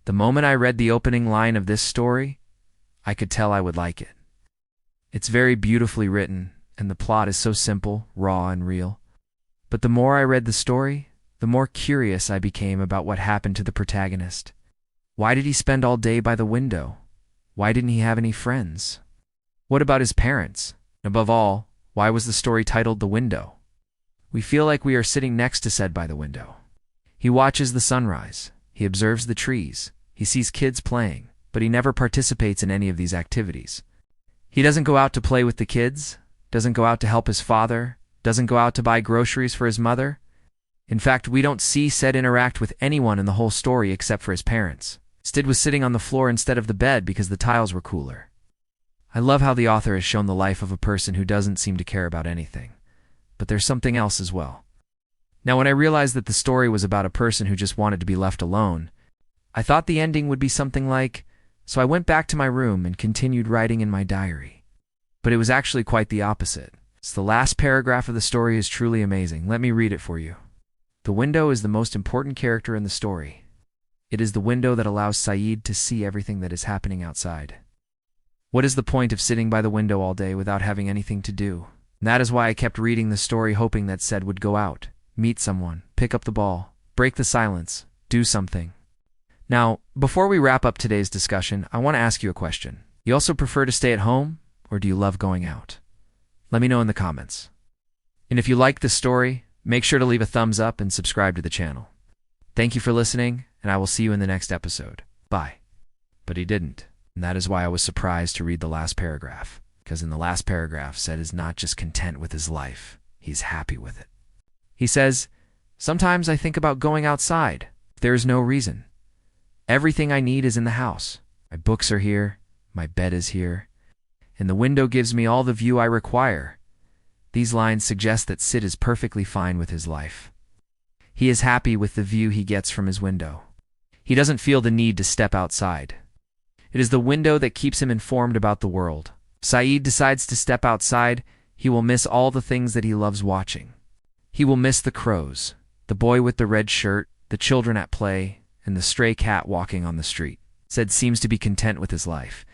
The moment I read the opening line of this story, I could tell I would like it. It's very beautifully written, and the plot is so simple, raw, and real. But the more I read the story, the more curious I became about what happened to the protagonist. Why did he spend all day by the window? Why didn't he have any friends? What about his parents? Above all, why was the story titled The Window? We feel like we are sitting next to Sid by the window. He watches the sunrise. He observes the trees. He sees kids playing, but he never participates in any of these activities. He doesn't go out to play with the kids, doesn't go out to help his father, doesn't go out to buy groceries for his mother. In fact, we don't see Sid interact with anyone in the whole story except for his parents. Sid was sitting on the floor instead of the bed because the tiles were cooler. I love how the author has shown the life of a person who doesn't seem to care about anything. But there's something else as well. Now, when I realized that the story was about a person who just wanted to be left alone, I thought the ending would be something like, so I went back to my room and continued writing in my diary. But it was actually quite the opposite. So the last paragraph of the story is truly amazing. Let me read it for you. The window is the most important character in the story. It is the window that allows Saeed to see everything that is happening outside. What is the point of sitting by the window all day without having anything to do? And that is why I kept reading the story, hoping that Sid would go out, meet someone, pick up the ball, break the silence, do something. Now, before we wrap up today's discussion, I want to ask you a question. You also prefer to stay at home, or do you love going out? Let me know in the comments. And if you like this story, make sure to leave a thumbs up and subscribe to the channel. Thank you for listening, and I will see you in the next episode. Bye. But he didn't, and that is why I was surprised to read the last paragraph. Because in the last paragraph, Sid is not just content with his life, he's happy with it. He says, "Sometimes I think about going outside. There is no reason. Everything I need is in the house. My books are here, my bed is here, and the window gives me all the view I require." These lines suggest that Sid is perfectly fine with his life. He is happy with the view he gets from his window. He doesn't feel the need to step outside. It is the window that keeps him informed about the world. If Saeed decides to step outside, he will miss all the things that he loves watching. He will miss the crows, the boy with the red shirt, the children at play, and the stray cat walking on the street. Sid seems to be content with his life.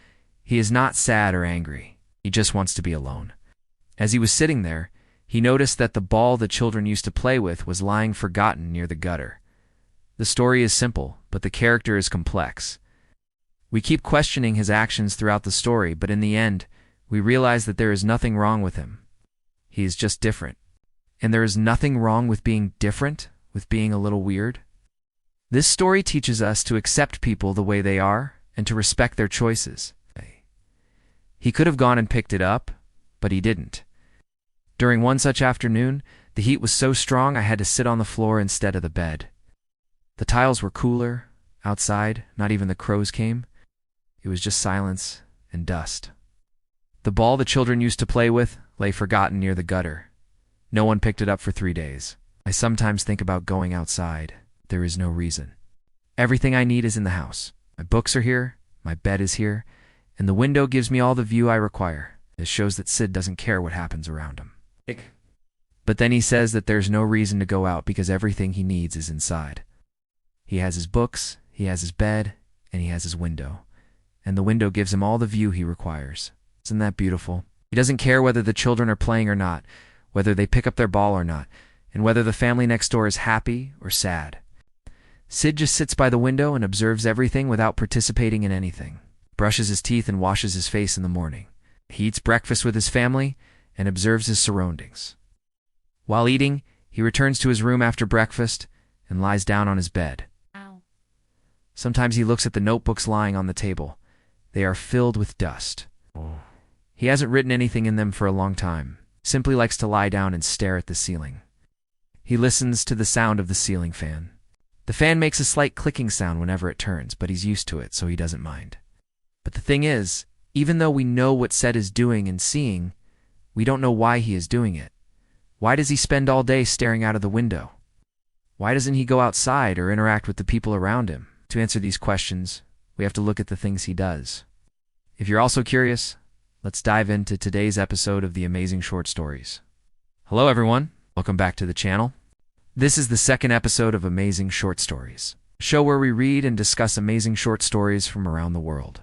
He is not sad or angry. He just wants to be alone. As he was sitting there, he noticed that the ball the children used to play with was lying forgotten near the gutter. The story is simple, but the character is complex. We keep questioning his actions throughout the story, but in the end, we realize that there is nothing wrong with him. He is just different. And there is nothing wrong with being different, with being a little weird. This story teaches us to accept people the way they are and to respect their choices. He could have gone and picked it up, but he didn't. During one such afternoon, the heat was so strong I had to sit on the floor instead of the bed. The tiles were cooler, outside, not even the crows came. It was just silence and dust. The ball the children used to play with lay forgotten near the gutter. No one picked it up for 3 days. I sometimes think about going outside. There is no reason. Everything I need is in the house. My books are here, my bed is here, and the window gives me all the view I require. This shows that Sid doesn't care what happens around him. But then he says that there's no reason to go out because everything he needs is inside. He has his books, he has his bed, and he has his window. And the window gives him all the view he requires. Isn't that beautiful? He doesn't care whether the children are playing or not, whether they pick up their ball or not, and whether the family next door is happy or sad. Sid just sits by the window and observes everything without participating in anything. Brushes his teeth and washes his face in the morning. He eats breakfast with his family and observes his surroundings. While eating, he returns to his room after breakfast and lies down on his bed. Ow. Sometimes he looks at the notebooks lying on the table. They are filled with dust. He hasn't written anything in them for a long time. Simply likes to lie down and stare at the ceiling. He listens to the sound of the ceiling fan. The fan makes a slight clicking sound whenever it turns, but he's used to it, so he doesn't mind. But the thing is, even though we know what Sid is doing and seeing, we don't know why he is doing it. Why does he spend all day staring out of the window? Why doesn't he go outside or interact with the people around him? To answer these questions, we have to look at the things he does. If you're also curious, let's dive into today's episode of the Amazing Short Stories. Hello everyone, welcome back to the channel. This is the second episode of Amazing Short Stories. a show where we read and discuss amazing short stories from around the world.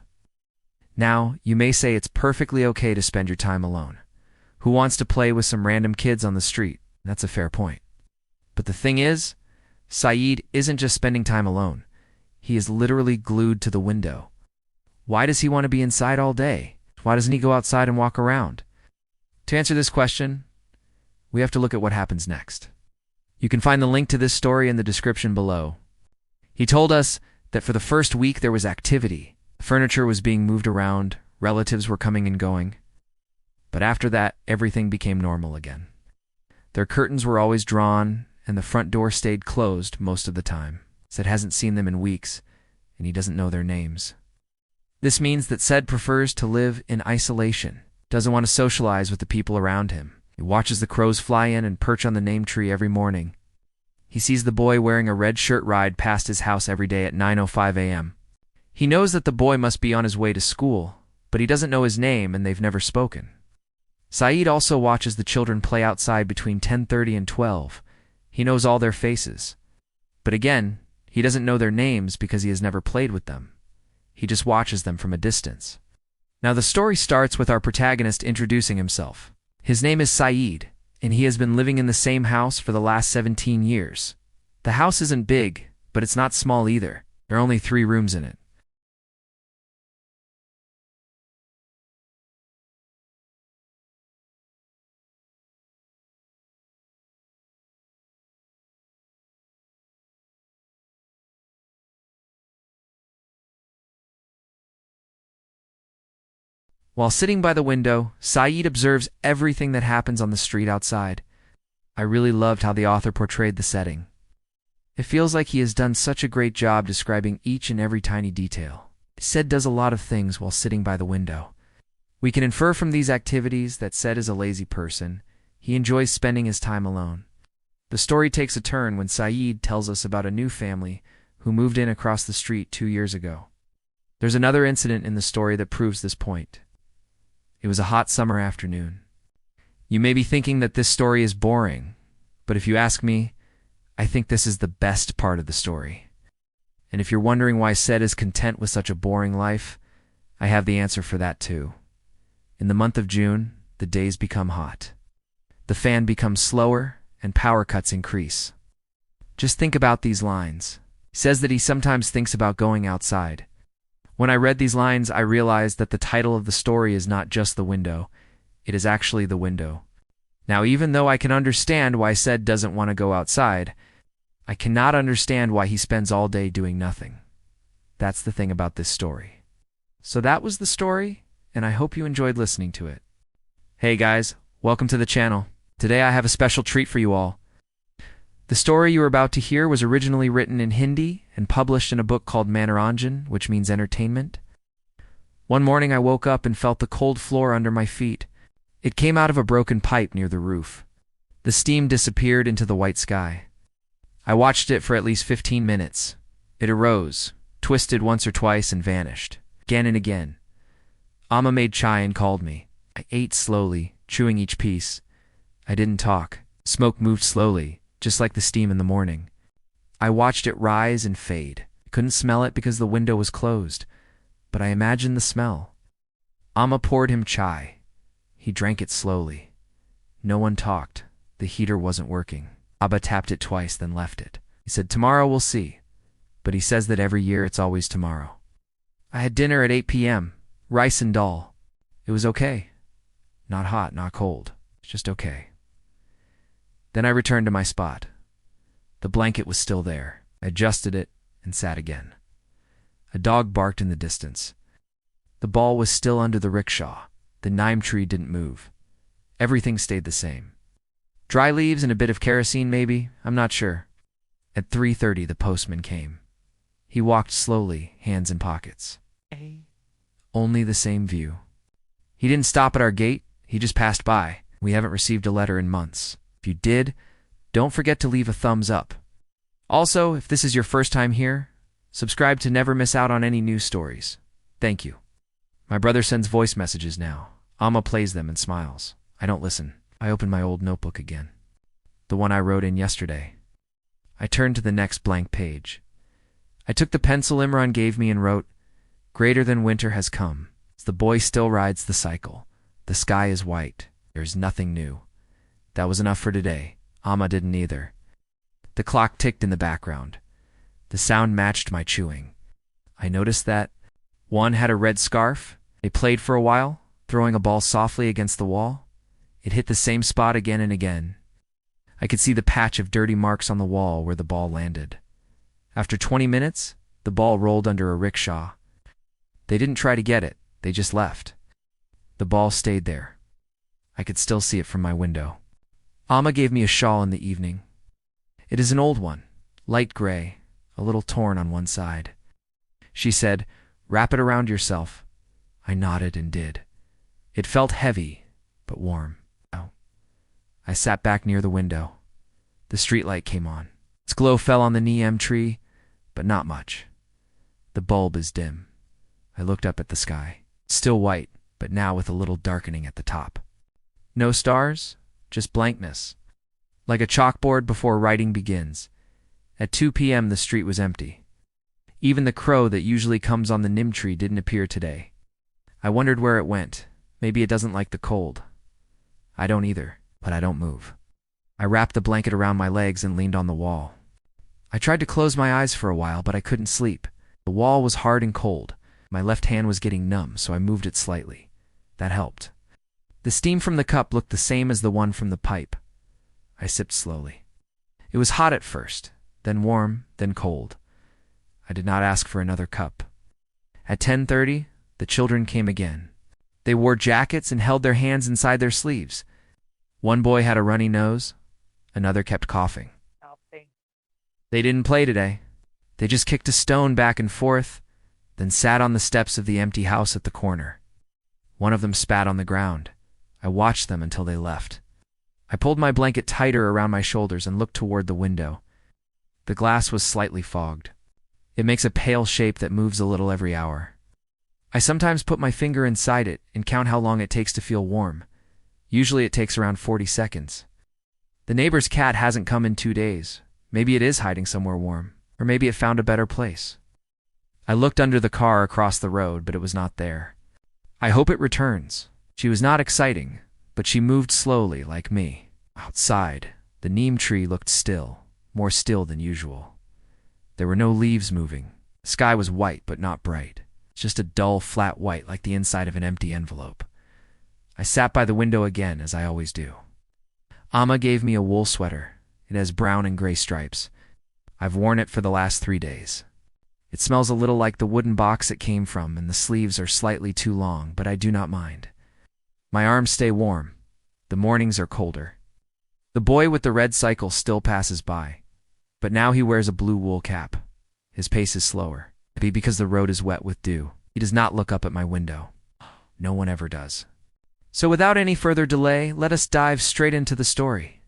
Now, you may say it's perfectly okay to spend your time alone. Who wants to play with some random kids on the street? That's a fair point. But the thing is, Saeed isn't just spending time alone. He is literally glued to the window. Why does he want to be inside all day? Why doesn't he go outside and walk around? To answer this question, we have to look at what happens next. You can find the link to this story in the description below. He told us that for the first week there was activity. Furniture was being moved around, relatives were coming and going. But after that, everything became normal again. Their curtains were always drawn, and the front door stayed closed most of the time. Said hasn't seen them in weeks, and he doesn't know their names. This means that Said prefers to live in isolation, doesn't want to socialize with the people around him. He watches the crows fly in and perch on the name tree every morning. He sees the boy wearing a red shirt ride past his house every day at 9:05 a.m. He knows that the boy must be on his way to school, but he doesn't know his name and they've never spoken. Saeed also watches the children play outside between 10:30 and 12. He knows all their faces. But again, he doesn't know their names because he has never played with them. He just watches them from a distance. Now the story starts with our protagonist introducing himself. His name is Saeed, and he has been living in the same house for the last 17 years. The house isn't big, but it's not small either. There are only 3 rooms in it. While sitting by the window, Saeed observes everything that happens on the street outside. I really loved how the author portrayed the setting. It feels like he has done such a great job describing each and every tiny detail. Said does a lot of things while sitting by the window. We can infer from these activities that Said is a lazy person. He enjoys spending his time alone. The story takes a turn when Saeed tells us about a new family who moved in across the street 2 years ago. There's another incident in the story that proves this point. It was a hot summer afternoon. You may be thinking that this story is boring, but if you ask me, I think this is the best part of the story. And if you're wondering why Said is content with such a boring life, I have the answer for that too. In the month of June, the days become hot. The fan becomes slower and power cuts increase. Just think about these lines. He says that he sometimes thinks about going outside. When I read these lines, I realized that the title of the story is not just the window. It is actually the window. Now, even though I can understand why Said doesn't want to go outside, I cannot understand why he spends all day doing nothing. That's the thing about this story. So that was the story, and I hope you enjoyed listening to it. Hey guys, welcome to the channel. Today I have a special treat for you all. The story you are about to hear was originally written in Hindi and published in a book called Manoranjan, which means entertainment. One morning I woke up and felt the cold floor under my feet. It came out of a broken pipe near the roof. The steam disappeared into the white sky. I watched it for at least 15 minutes. It arose, twisted once or twice, and vanished, again and again. Amma made chai and called me. I ate slowly, chewing each piece. I didn't talk. Smoke moved slowly, just like the steam in the morning. I watched it rise and fade. I couldn't smell it because the window was closed, but I imagined the smell. Amma poured him chai. He drank it slowly. No one talked. The heater wasn't working. Abba tapped it twice, then left it. He said, "Tomorrow we'll see." But he says that every year it's always tomorrow. I had dinner at 8 p.m., rice and dal. It was okay. Not hot, not cold. It's just okay. Then I returned to my spot. The blanket was still there. I adjusted it and sat again. A dog barked in the distance. The ball was still under the rickshaw. The neem tree didn't move. Everything stayed the same. Dry leaves and a bit of kerosene, maybe? I'm not sure. At 3:30, the postman came. He walked slowly, hands in pockets. Only the same view. He didn't stop at our gate. He just passed by. We haven't received a letter in months. If you did, don't forget to leave a thumbs up. Also, if this is your first time here, subscribe to never miss out on any news stories. Thank you. My brother sends voice messages now. Amma plays them and smiles. I don't listen. I open my old notebook again. The one I wrote in yesterday. I turn to the next blank page. I took the pencil Imran gave me and wrote, "Greater than winter has come. The boy still rides the cycle. The sky is white. There's nothing new." That was enough for today. Amma didn't either. The clock ticked in the background. The sound matched my chewing. I noticed that one had a red scarf. They played for a while, throwing a ball softly against the wall. It hit the same spot again and again. I could see the patch of dirty marks on the wall where the ball landed. After 20 minutes, the ball rolled under a rickshaw. They didn't try to get it, they just left. The ball stayed there. I could still see it from my window. Amma gave me a shawl in the evening. It is an old one, light gray, a little torn on one side. She said, "Wrap it around yourself." I nodded and did. It felt heavy, but warm. I sat back near the window. The streetlight came on. Its glow fell on the neem tree, but not much. The bulb is dim. I looked up at the sky. Still white, but now with a little darkening at the top. No stars, just blankness. Like a chalkboard before writing begins. At 2 p.m. the street was empty. Even the crow that usually comes on the neem tree didn't appear today. I wondered where it went. Maybe it doesn't like the cold. I don't either, but I don't move. I wrapped the blanket around my legs and leaned on the wall. I tried to close my eyes for a while, but I couldn't sleep. The wall was hard and cold. My left hand was getting numb, so I moved it slightly. That helped. The steam from the cup looked the same as the one from the pipe. I sipped slowly. It was hot at first, then warm, then cold. I did not ask for another cup. At 10:30, the children came again. They wore jackets and held their hands inside their sleeves. One boy had a runny nose. Another kept coughing. They didn't play today. They just kicked a stone back and forth, then sat on the steps of the empty house at the corner. One of them spat on the ground. I watched them until they left. I pulled my blanket tighter around my shoulders and looked toward the window. The glass was slightly fogged. It makes a pale shape that moves a little every hour. I sometimes put my finger inside it and count how long it takes to feel warm. Usually it takes around 40 seconds. The neighbor's cat hasn't come in 2 days. Maybe it is hiding somewhere warm, or maybe it found a better place. I looked under the car across the road, but it was not there. I hope it returns. She was not exciting, but she moved slowly like me. Outside, the neem tree looked still, more still than usual. There were no leaves moving. The sky was white, but not bright. Just a dull, flat white like the inside of an empty envelope. I sat by the window again, as I always do. Amma gave me a wool sweater. It has brown and gray stripes. I've worn it for the last 3 days. It smells a little like the wooden box it came from, and the sleeves are slightly too long, but I do not mind. My arms stay warm. The mornings are colder. The boy with the red cycle still passes by, but now he wears a blue wool cap. His pace is slower, maybe because the road is wet with dew. He does not look up at my window. No one ever does. So without any further delay, let us dive straight into the story.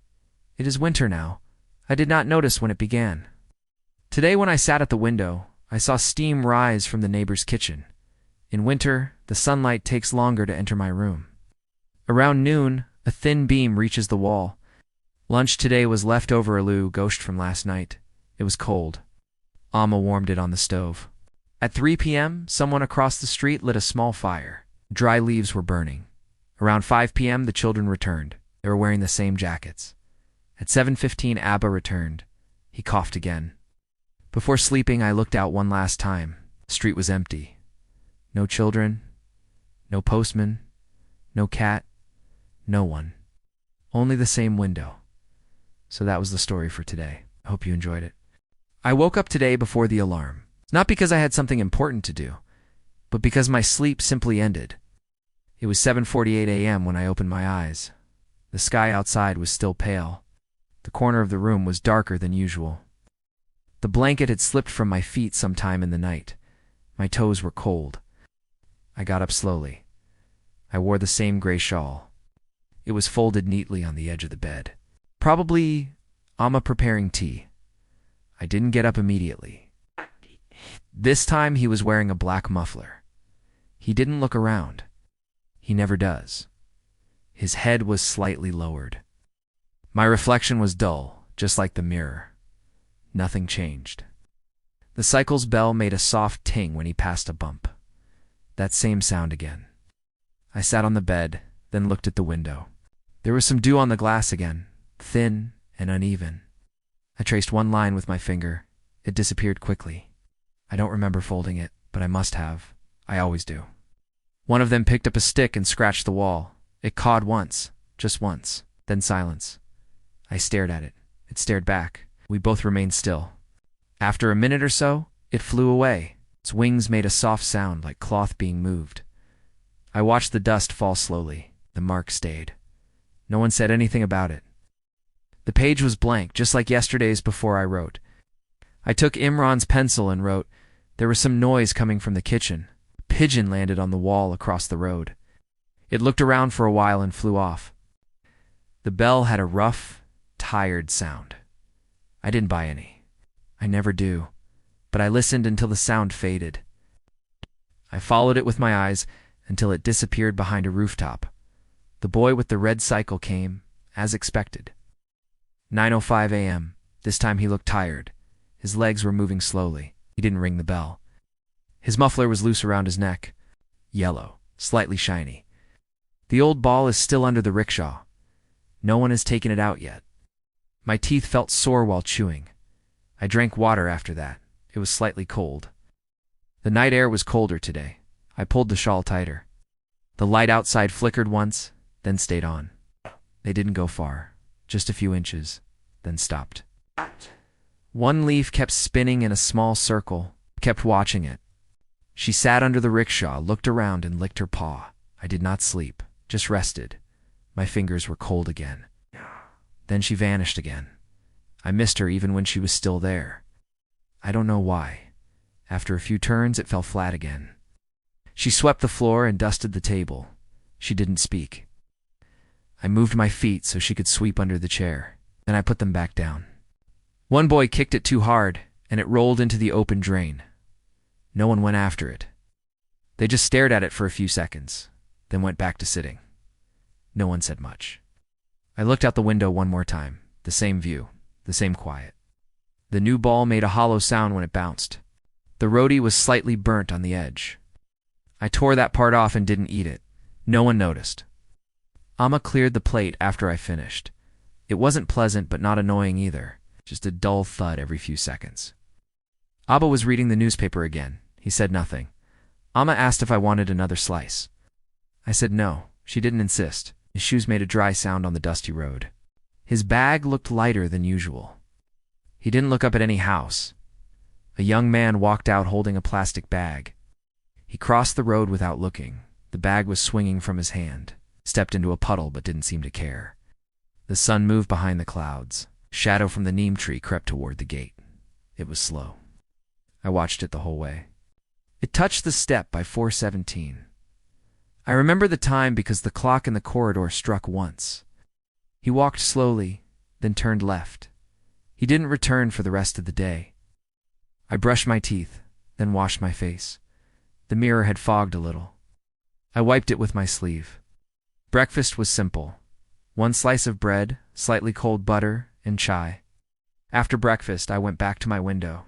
It is winter now. I did not notice when it began. Today when I sat at the window, I saw steam rise from the neighbor's kitchen. In winter, the sunlight takes longer to enter my room. Around noon, a thin beam reaches the wall. Lunch today was leftover aloo gosht from last night. It was cold. Amma warmed it on the stove. At 3 p.m., someone across the street lit a small fire. Dry leaves were burning. Around 5 p.m., the children returned. They were wearing the same jackets. At 7:15, Abba returned. He coughed again. Before sleeping, I looked out one last time. The street was empty. No children, no postman, no cat, no one. Only the same window. So that was the story for today. I hope you enjoyed it. I woke up today before the alarm. Not because I had something important to do, but because my sleep simply ended. It was 7:48 a.m. when I opened my eyes. The sky outside was still pale. The corner of the room was darker than usual. The blanket had slipped from my feet sometime in the night. My toes were cold. I got up slowly. I wore the same gray shawl. It was folded neatly on the edge of the bed. Probably Amma preparing tea. I didn't get up immediately. This time he was wearing a black muffler. He didn't look around. He never does. His head was slightly lowered. My reflection was dull, just like the mirror. Nothing changed. The cycle's bell made a soft ting when he passed a bump. That same sound again. I sat on the bed, then looked at the window. There was some dew on the glass again, thin and uneven. I traced one line with my finger. It disappeared quickly. I don't remember folding it, but I must have. I always do. One of them picked up a stick and scratched the wall. It cawed once, just once, then silence. I stared at it. It stared back. We both remained still. After a minute or so, it flew away. Its wings made a soft sound like cloth being moved. I watched the dust fall slowly. The mark stayed. No one said anything about it. The page was blank, just like yesterday's before I wrote. I took Imran's pencil and wrote, "There was some noise coming from the kitchen. A pigeon landed on the wall across the road. It looked around for a while and flew off." The bell had a rough, tired sound. I didn't buy any. I never do. But I listened until the sound faded. I followed it with my eyes until it disappeared behind a rooftop. The boy with the red cycle came, as expected. 9:05 a.m. This time he looked tired. His legs were moving slowly. He didn't ring the bell. His muffler was loose around his neck. Yellow, slightly shiny. The old ball is still under the rickshaw. No one has taken it out yet. My teeth felt sore while chewing. I drank water after that. It was slightly cold. The night air was colder today. I pulled the shawl tighter. The light outside flickered once, then stayed on. They didn't go far, just a few inches, then stopped. One leaf kept spinning in a small circle, kept watching it. She sat under the rickshaw, looked around, and licked her paw. I did not sleep, just rested. My fingers were cold again. Then she vanished again. I missed her even when she was still there. I don't know why. After a few turns, it fell flat again. She swept the floor and dusted the table. She didn't speak. I moved my feet so she could sweep under the chair. Then I put them back down. One boy kicked it too hard, and it rolled into the open drain. No one went after it. They just stared at it for a few seconds, then went back to sitting. No one said much. I looked out the window one more time. The same view, the same quiet. The new ball made a hollow sound when it bounced. The roadie was slightly burnt on the edge. I tore that part off and didn't eat it. No one noticed. Amma cleared the plate after I finished. It wasn't pleasant but not annoying either, just a dull thud every few seconds. Abba was reading the newspaper again. He said nothing. Amma asked if I wanted another slice. I said no. She didn't insist. His shoes made a dry sound on the dusty road. His bag looked lighter than usual. He didn't look up at any house. A young man walked out holding a plastic bag. He crossed the road without looking. The bag was swinging from his hand. Stepped into a puddle but didn't seem to care. The sun moved behind the clouds. Shadow from the neem tree crept toward the gate. It was slow. I watched it the whole way. It touched the step by 4:17. I remember the time because the clock in the corridor struck once. He walked slowly, then turned left. He didn't return for the rest of the day. I brushed my teeth, then washed my face. The mirror had fogged a little. I wiped it with my sleeve. Breakfast was simple. One slice of bread, slightly cold butter, and chai. After breakfast, I went back to my window.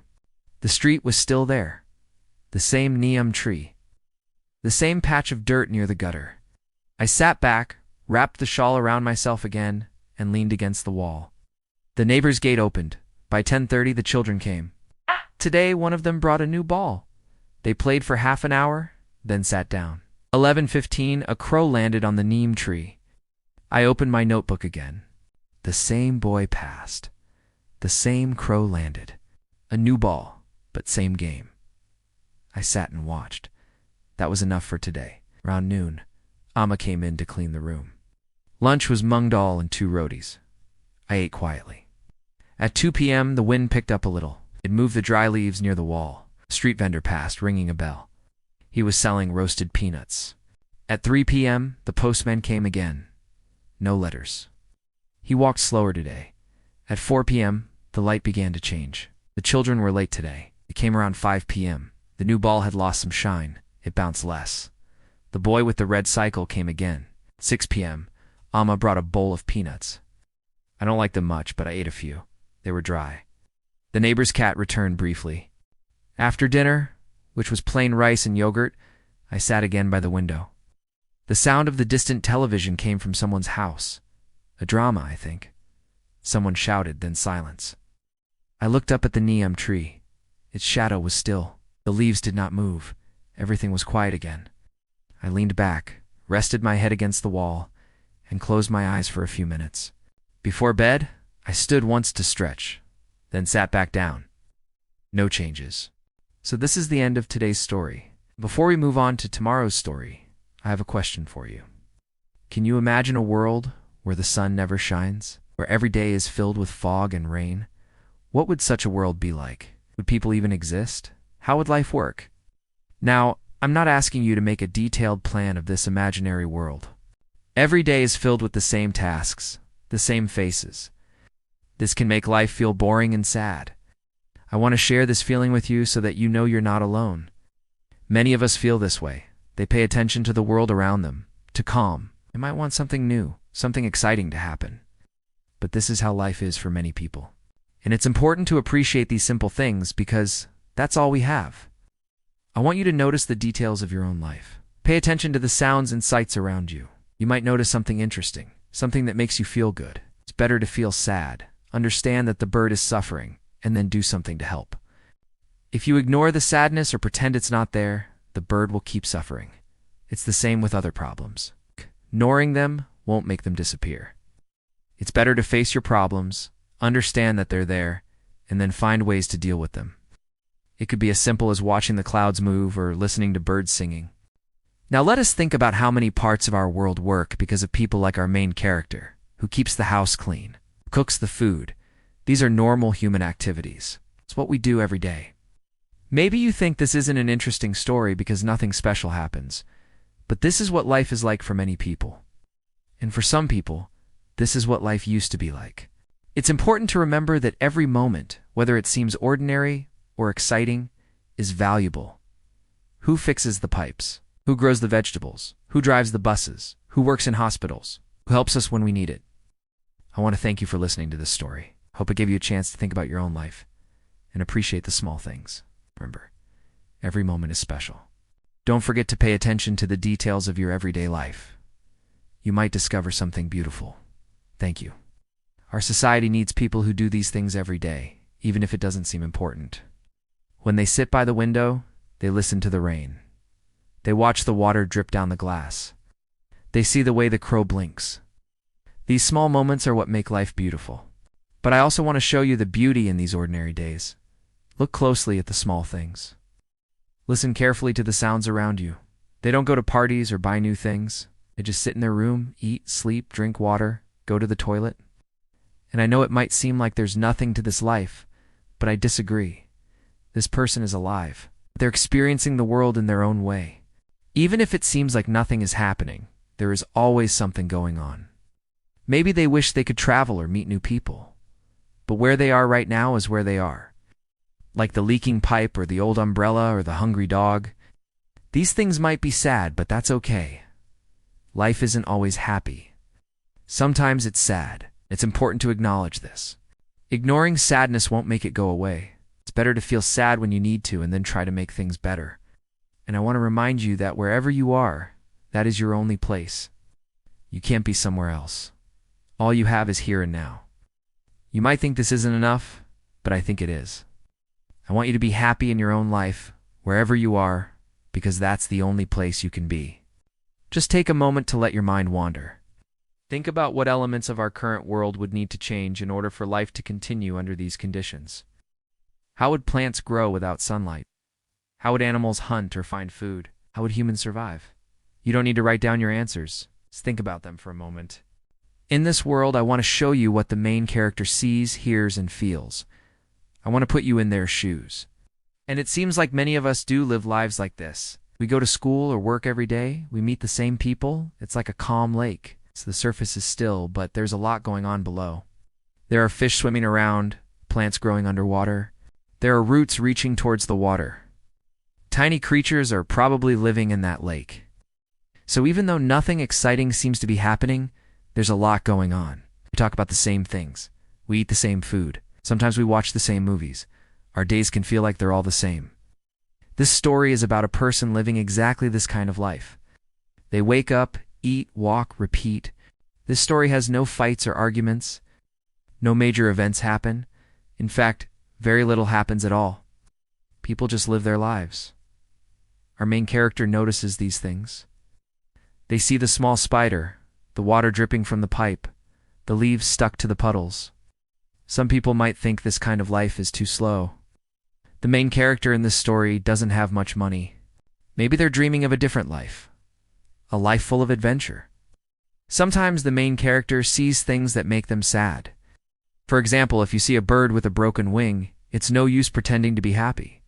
The street was still there. The same neem tree. The same patch of dirt near the gutter. I sat back, wrapped the shawl around myself again, and leaned against the wall. The neighbor's gate opened. By 10:30, the children came. Today, one of them brought a new ball. They played for half an hour, then sat down. 11:15, a crow landed on the neem tree. I opened my notebook again. The same boy passed. The same crow landed. A new ball, but same game. I sat and watched. That was enough for today. Around noon, Amma came in to clean the room. Lunch was mung dal and 2 rotis. I ate quietly. At 2 p.m., the wind picked up a little. It moved the dry leaves near the wall. A street vendor passed, ringing a bell. He was selling roasted peanuts. At 3 p.m., the postman came again. No letters. He walked slower today. At 4 p.m., the light began to change. The children were late today. It came around 5 p.m. The new ball had lost some shine. It bounced less. The boy with the red cycle came again. 6 p.m., Amma brought a bowl of peanuts. I don't like them much, but I ate a few. They were dry. The neighbor's cat returned briefly. After dinner, which was plain rice and yogurt, I sat again by the window. The sound of the distant television came from someone's house. A drama, I think. Someone shouted, then silence. I looked up at the neem tree. Its shadow was still. The leaves did not move. Everything was quiet again. I leaned back, rested my head against the wall, and closed my eyes for a few minutes. Before bed, I stood once to stretch, then sat back down. No changes. So this is the end of today's story. Before we move on to tomorrow's story, I have a question for you. Can you imagine a world where the sun never shines, where every day is filled with fog and rain? What would such a world be like? Would people even exist? How would life work? Now, I'm not asking you to make a detailed plan of this imaginary world. Every day is filled with the same tasks, the same faces. This can make life feel boring and sad. I want to share this feeling with you so that you know you're not alone. Many of us feel this way. They pay attention to the world around them, to calm. They might want something new, something exciting to happen. But this is how life is for many people. And it's important to appreciate these simple things because that's all we have. I want you to notice the details of your own life. Pay attention to the sounds and sights around you. You might notice something interesting, something that makes you feel good. It's better to feel sad, understand that the bird is suffering, and then do something to help. If you ignore the sadness or pretend it's not there, the bird will keep suffering. It's the same with other problems. Ignoring them won't make them disappear. It's better to face your problems, understand that they're there, and then find ways to deal with them. It could be as simple as watching the clouds move or listening to birds singing. Now let us think about how many parts of our world work because of people like our main character, who keeps the house clean, cooks the food. These are normal human activities. It's what we do every day. Maybe you think this isn't an interesting story because nothing special happens, but this is what life is like for many people. And for some people, this is what life used to be like. It's important to remember that every moment, whether it seems ordinary or exciting, is valuable. Who fixes the pipes? Who grows the vegetables? Who drives the buses? Who works in hospitals? Who helps us when we need it? I want to thank you for listening to this story. Hope it gave you a chance to think about your own life and appreciate the small things. Remember, every moment is special. Don't forget to pay attention to the details of your everyday life. You might discover something beautiful. Thank you. Our society needs people who do these things every day, even if it doesn't seem important. When they sit by the window, they listen to the rain. They watch the water drip down the glass. They see the way the crow blinks. These small moments are what make life beautiful. But I also want to show you the beauty in these ordinary days. Look closely at the small things. Listen carefully to the sounds around you. They don't go to parties or buy new things. They just sit in their room, eat, sleep, drink water, go to the toilet. And I know it might seem like there's nothing to this life, but I disagree. This person is alive. They're experiencing the world in their own way. Even if it seems like nothing is happening, there is always something going on. Maybe they wish they could travel or meet new people. But where they are right now is where they are. Like the leaking pipe or the old umbrella or the hungry dog. These things might be sad, but that's okay. Life isn't always happy. Sometimes it's sad. It's important to acknowledge this. Ignoring sadness won't make it go away. It's better to feel sad when you need to and then try to make things better. And I want to remind you that wherever you are, that is your only place. You can't be somewhere else. All you have is here and now. You might think this isn't enough, but I think it is. I want you to be happy in your own life, wherever you are, because that's the only place you can be. Just take a moment to let your mind wander. Think about what elements of our current world would need to change in order for life to continue under these conditions. How would plants grow without sunlight? How would animals hunt or find food? How would humans survive? You don't need to write down your answers. Just think about them for a moment. In this world, I want to show you what the main character sees, hears, and feels. I want to put you in their shoes. And it seems like many of us do live lives like this. We go to school or work every day. We meet the same people. It's like a calm lake. So the surface is still, but there's a lot going on below. There are fish swimming around, plants growing underwater. There are roots reaching towards the water. Tiny creatures are probably living in that lake. So even though nothing exciting seems to be happening, there's a lot going on. We talk about the same things. We eat the same food. Sometimes we watch the same movies. Our days can feel like they're all the same. This story is about a person living exactly this kind of life. They wake up, eat, walk, repeat. This story has no fights or arguments. No major events happen. In fact, very little happens at all. People just live their lives. Our main character notices these things. They see the small spider, the water dripping from the pipe, the leaves stuck to the puddles. Some people might think this kind of life is too slow. The main character in this story doesn't have much money. Maybe they're dreaming of a different life. A life full of adventure. Sometimes the main character sees things that make them sad. For example, if you see a bird with a broken wing, it's no use pretending to be happy.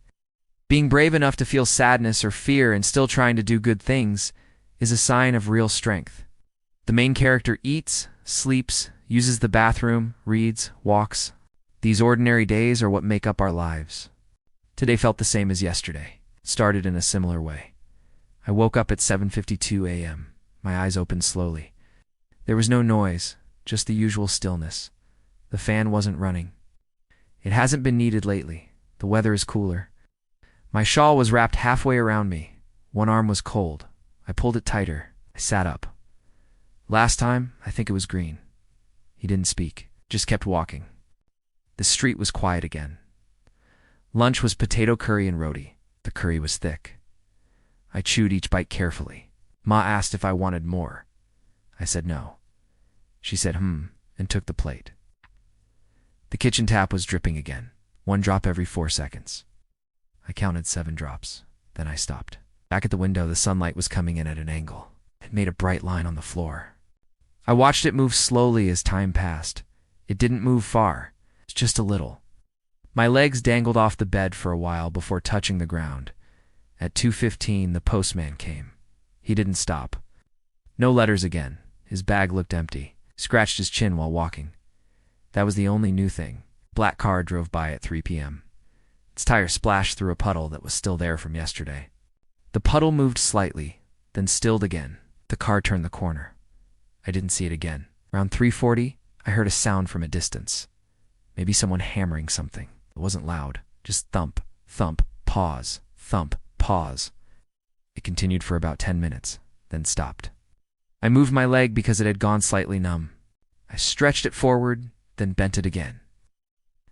Being brave enough to feel sadness or fear and still trying to do good things is a sign of real strength. The main character eats, sleeps, uses the bathroom, reads, walks. These ordinary days are what make up our lives. Today felt the same as yesterday. It started in a similar way. I woke up at 7:52 a.m. My eyes opened slowly. There was no noise, just the usual stillness. The fan wasn't running. It hasn't been needed lately. The weather is cooler. My shawl was wrapped halfway around me. One arm was cold. I pulled it tighter. I sat up. Last time, I think it was Green. He didn't speak, just kept walking. The street was quiet again. Lunch was potato curry and roti. The curry was thick. I chewed each bite carefully. Ma asked if I wanted more. I said no. She said and took the plate. The kitchen tap was dripping again, 1 drop every 4 seconds. I counted 7 drops. Then I stopped. Back at the window, the sunlight was coming in at an angle. It made a bright line on the floor. I watched it move slowly as time passed. It didn't move far, just a little. My legs dangled off the bed for a while before touching the ground. At 2:15, the postman came. He didn't stop. No letters again. His bag looked empty. Scratched his chin while walking. That was the only new thing. Black car drove by at 3 p.m. Its tire splashed through a puddle that was still there from yesterday. The puddle moved slightly, then stilled again. The car turned the corner. I didn't see it again. Around 3:40, I heard a sound from a distance. Maybe someone hammering something. It wasn't loud, just thump, thump, pause, thump, pause. It continued for about 10 minutes, then stopped. I moved my leg because it had gone slightly numb. I stretched it forward, then bent it again.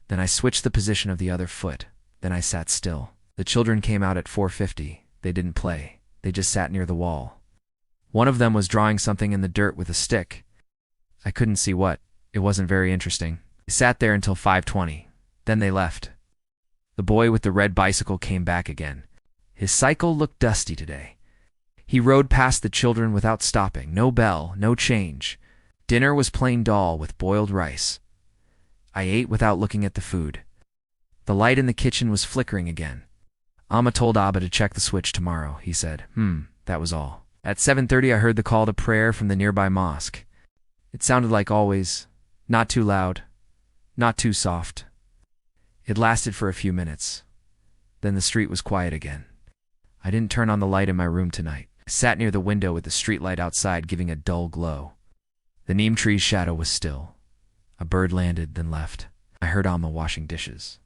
Then I switched the position of the other foot. Then I sat still. The children came out at 4:50. They didn't play. They just sat near the wall. One of them was drawing something in the dirt with a stick. I couldn't see what. It wasn't very interesting. They sat there until 5:20. Then they left. The boy with the red bicycle came back again. His cycle looked dusty today. He rode past the children without stopping. No bell, no change. Dinner was plain dal with boiled rice. I ate without looking at the food. The light in the kitchen was flickering again. Amma told Abba to check the switch tomorrow, he said. That was all. At 7:30 I heard the call to prayer from the nearby mosque. It sounded like always, not too loud, not too soft. It lasted for a few minutes. Then the street was quiet again. I didn't turn on the light in my room tonight. I sat near the window with the street light outside giving a dull glow. The neem tree's shadow was still. A bird landed, then left. I heard Amma washing dishes.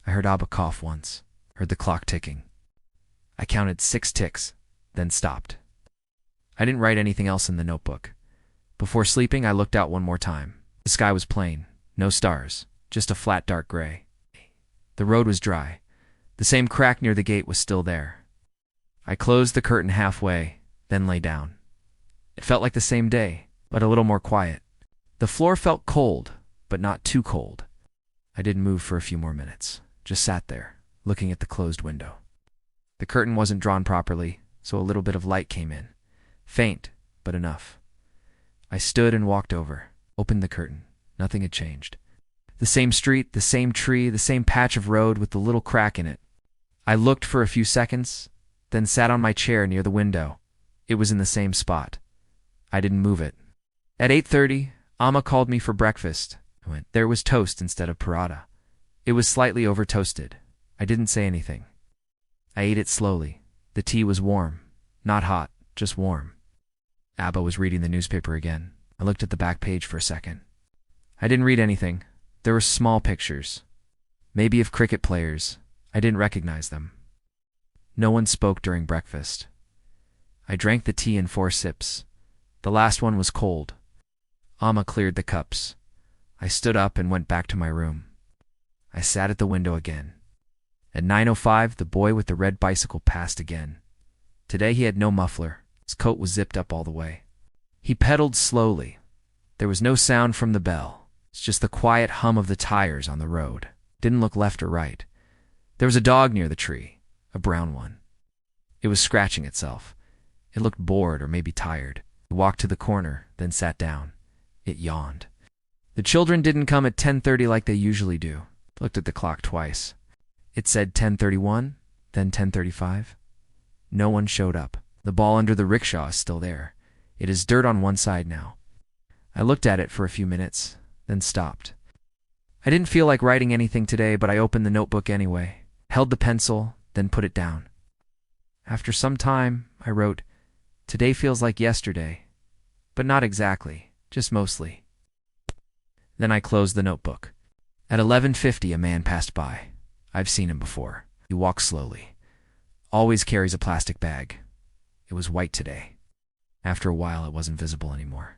I heard Abba cough once. Heard the clock ticking. I counted 6 ticks, then stopped. I didn't write anything else in the notebook. Before sleeping, I looked out one more time. The sky was plain. No stars. Just a flat dark gray. The road was dry. The same crack near the gate was still there. I closed the curtain halfway, then lay down. It felt like the same day, but a little more quiet. The floor felt cold, but not too cold. I didn't move for a few more minutes. Just sat there, looking at the closed window. The curtain wasn't drawn properly, so a little bit of light came in. Faint, but enough. I stood and walked over, opened the curtain. Nothing had changed. The same street, the same tree, the same patch of road with the little crack in it. I looked for a few seconds, then sat on my chair near the window. It was in the same spot. I didn't move it. At 8:30, Amma called me for breakfast. I went. There was toast instead of paratha. It was slightly over-toasted. I didn't say anything. I ate it slowly. The tea was warm. Not hot, just warm. Abba was reading the newspaper again. I looked at the back page for a second. I didn't read anything. There were small pictures. Maybe of cricket players. I didn't recognize them. No one spoke during breakfast. I drank the tea in 4 sips. The last one was cold. Amma cleared the cups. I stood up and went back to my room. I sat at the window again. At 9:05, the boy with the red bicycle passed again. Today he had no muffler. His coat was zipped up all the way. He pedaled slowly. There was no sound from the bell. It's just the quiet hum of the tires on the road. Didn't look left or right. There was a dog near the tree, a brown one. It was scratching itself. It looked bored or maybe tired. It walked to the corner, then sat down. It yawned. The children didn't come at 10:30 like they usually do. Looked at the clock twice. It said 10:31, then 10:35. No one showed up. The ball under the rickshaw is still there. It is dirt on one side now. I looked at it for a few minutes, then stopped. I didn't feel like writing anything today, but I opened the notebook anyway, held the pencil, then put it down. After some time, I wrote, "Today feels like yesterday, but not exactly, just mostly." Then I closed the notebook. At 11:50, a man passed by. I've seen him before. He walks slowly. Always carries a plastic bag. It was white today. After a while, it wasn't visible anymore.